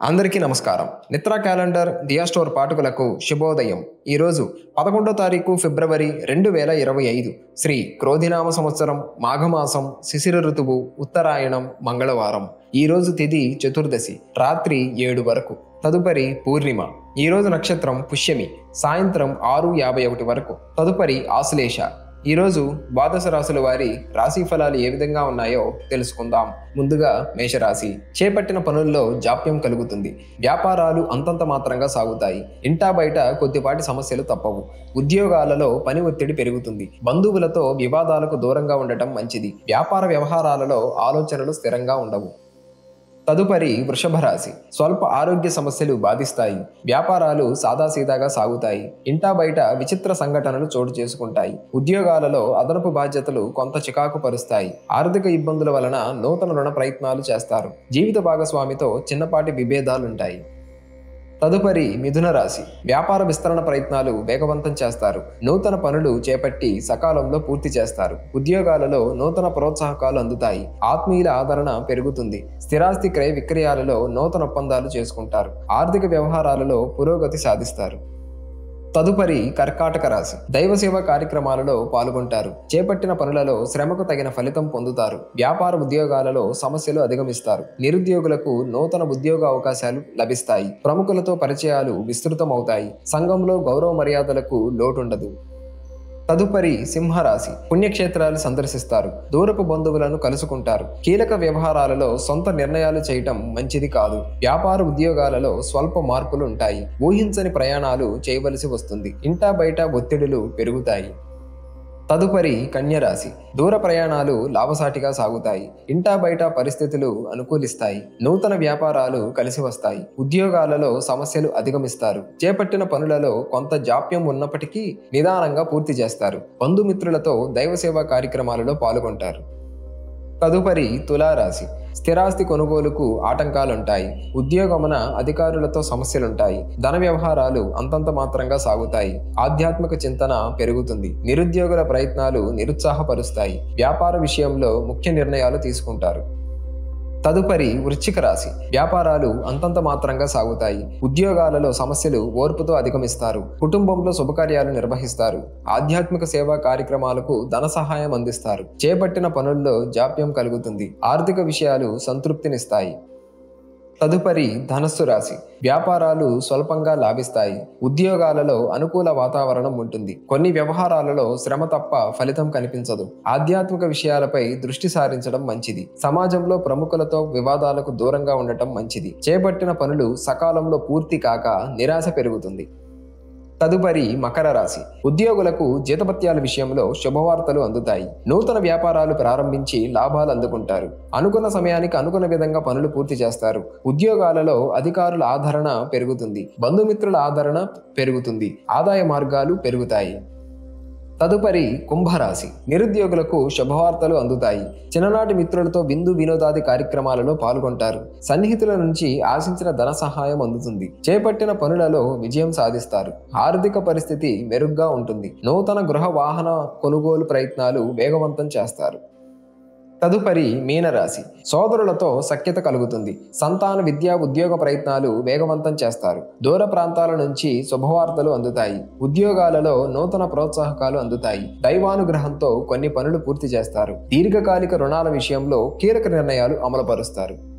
అందరికీ నమస్కారం. నిత్రా క్యాలెండర్ దియా స్టోర్ పాఠకులకు శుభోదయం. ఈరోజు 11వ తారీఖు ఫిబ్రవరి 2025 శ్రీ క్రోధినామ సంవత్సరం మాఘమాసం శిశిర ఋతువు ఉత్తరాయణం మంగళవారం. ఈరోజు తిథి చతుర్దశి రాత్రి 7 వరకు. తదుపరి పూర్ణిమ. ఈరోజు నక్షత్రం పుష్యమి సాయంత్రం 6:51 వరకు. తదుపరి ఆశ్లేష. ఈరోజు ద్వాదశ రాశుల వారి రాశి ఫలాలు ఏ విధంగా ఉన్నాయో తెలుసుకుందాం. ముందుగా మేషరాశి. చేపట్టిన పనుల్లో జాప్యం కలుగుతుంది. వ్యాపారాలు అంతంత మాత్రంగా సాగుతాయి. ఇంటా బయట కొద్దిపాటి సమస్యలు తప్పవు. ఉద్యోగాలలో పని ఒత్తిడి పెరుగుతుంది. బంధువులతో వివాదాలకు దూరంగా ఉండటం మంచిది. వ్యాపార వ్యవహారాలలో ఆలోచనలు స్థిరంగా ఉండవు. తదుపరి వృషభ రాశి. స్వల్ప ఆరోగ్య సమస్యలు బాధిస్తాయి. వ్యాపారాలు సాదాసీదాగా సాగుతాయి. ఇంటా బయట విచిత్ర సంఘటనలు చోటు చేసుకుంటాయి. ఉద్యోగాలలో అదనపు బాధ్యతలు కొంత చికాకు పరుస్తాయి. ఆర్థిక ఇబ్బందుల వలన నూతన రుణ ప్రయత్నాలు చేస్తారు. జీవిత భాగస్వామితో చిన్నపాటి విభేదాలుంటాయి. తదుపరి మిథున రాశి. వ్యాపార విస్తరణ ప్రయత్నాలు వేగవంతం చేస్తారు. నూతన పనులు చేపట్టి సకాలంలో పూర్తి చేస్తారు. ఉద్యోగాలలో నూతన ప్రోత్సాహకాలు అందుతాయి. ఆత్మీయుల ఆదరణ పెరుగుతుంది. స్థిరాస్తి క్రయ విక్రయాలలో నూతన ఒప్పందాలు చేసుకుంటారు. ఆర్థిక వ్యవహారాలలో పురోగతి సాధిస్తారు. తదుపరి కర్కాటక రాశి. దైవ సేవా కార్యక్రమాలలో పాల్గొంటారు. చేపట్టిన పనులలో శ్రమకు తగిన ఫలితం పొందుతారు. వ్యాపార ఉద్యోగాలలో సమస్యలు అధిగమిస్తారు. నిరుద్యోగులకు నూతన ఉద్యోగ అవకాశాలు లభిస్తాయి. ప్రముఖులతో పరిచయాలు విస్తృతమవుతాయి. సంఘంలో గౌరవ మర్యాదలకు లోటుండదు. తదుపరి సింహరాశి. పుణ్యక్షేత్రాలు సందర్శిస్తారు. దూరపు బంధువులను కలుసుకుంటారు. కీలక వ్యవహారాలలో సొంత నిర్ణయాలు చేయటం మంచిది కాదు. వ్యాపార ఉద్యోగాలలో స్వల్ప మార్పులు ఉంటాయి. ఊహించని ప్రయాణాలు చేయవలసి వస్తుంది. ఇంటా బయట ఒత్తిడులు పెరుగుతాయి. తదుపరి కన్యరాశి. దూర ప్రయాణాలు లాభసాటిగా సాగుతాయి. ఇంటా బయట పరిస్థితులు అనుకూలిస్తాయి. నూతన వ్యాపారాలు కలిసి వస్తాయి. ఉద్యోగాలలో సమస్యలు అధిగమిస్తారు. చేపట్టిన పనులలో కొంత జాప్యం ఉన్నప్పటికీ నిదానంగా పూర్తి చేస్తారు. బంధుమిత్రులతో దైవ సేవా కార్యక్రమాలలో పాల్గొంటారు. తదుపరి తులారాశి. స్థిరాస్తి కొనుగోలుకు ఆటంకాలుంటాయి. ఉద్యోగమున అధికారులతో సమస్యలుంటాయి. ధన వ్యవహారాలు అంతంత మాత్రంగా సాగుతాయి. ఆధ్యాత్మిక చింతన పెరుగుతుంది. నిరుద్యోగుల ప్రయత్నాలు నిరుత్సాహపరుస్తాయి. వ్యాపార విషయంలో ముఖ్య నిర్ణయాలు తీసుకుంటారు. తదుపరి వృశ్చిక రాశి. వ్యాపారాలు అంతంత మాత్రంగా సాగుతాయి. ఉద్యోగాలలో సమస్యలు ఓర్పుతో అధిగమిస్తారు. కుటుంబంలో శుభకార్యాలు నిర్వహిస్తారు. ఆధ్యాత్మిక సేవా కార్యక్రమాలకు ధన సహాయం అందిస్తారు. చేపట్టిన పనుల్లో జాప్యం కలుగుతుంది. ఆర్థిక విషయాలు సంతృప్తినిస్తాయి. తదుపరి ధనస్సు రాశి. వ్యాపారాలు స్వల్పంగా లాభిస్తాయి. ఉద్యోగాలలో అనుకూల వాతావరణం ఉంటుంది. కొన్ని వ్యవహారాలలో శ్రమ తప్ప ఫలితం కనిపించదు. ఆధ్యాత్మిక విషయాలపై దృష్టి సారించడం మంచిది. సమాజంలో ప్రముఖులతో వివాదాలకు దూరంగా ఉండటం మంచిది. చేపట్టిన పనులు సకాలంలో పూర్తి కాక నిరాశ పెరుగుతుంది. తదుపరి మకర రాశి. ఉద్యోగులకు జీతభత్యాల విషయంలో శుభవార్తలు అందుతాయి. నూతన వ్యాపారాలు ప్రారంభించి లాభాలు అందుకుంటారు. అనుకున్న సమయానికి అనుకున్న విధంగా పనులు పూర్తి చేస్తారు. ఉద్యోగాలలో అధికారుల ఆదరణ పెరుగుతుంది. బంధుమిత్రుల ఆదరణ పెరుగుతుంది. ఆదాయ మార్గాలు పెరుగుతాయి. తదుపరి కుంభరాశి. నిరుద్యోగులకు శుభవార్తలు అందుతాయి. చిన్ననాటి మిత్రులతో విందు వినోదాది కార్యక్రమాలలో పాల్గొంటారు. సన్నిహితుల నుంచి ఆశించిన ధన సహాయం అందుతుంది. చేపట్టిన పనులలో విజయం సాధిస్తారు. ఆర్థిక పరిస్థితి మెరుగ్గా ఉంటుంది. నూతన గృహ వాహన కొనుగోలు ప్రయత్నాలు వేగవంతం చేస్తారు. తదుపరి మీనరాశి. సోదరులతో సఖ్యత కలుగుతుంది. సంతాన విద్యా ఉద్యోగ ప్రయత్నాలు వేగవంతం చేస్తారు. దూర ప్రాంతాల నుంచి శుభవార్తలు అందుతాయి. ఉద్యోగాలలో నూతన ప్రోత్సాహకాలు అందుతాయి. దైవానుగ్రహంతో కొన్ని పనులు పూర్తి చేస్తారు. దీర్ఘకాలిక రుణాల విషయంలో కీలక నిర్ణయాలు అమలుపరుస్తారు.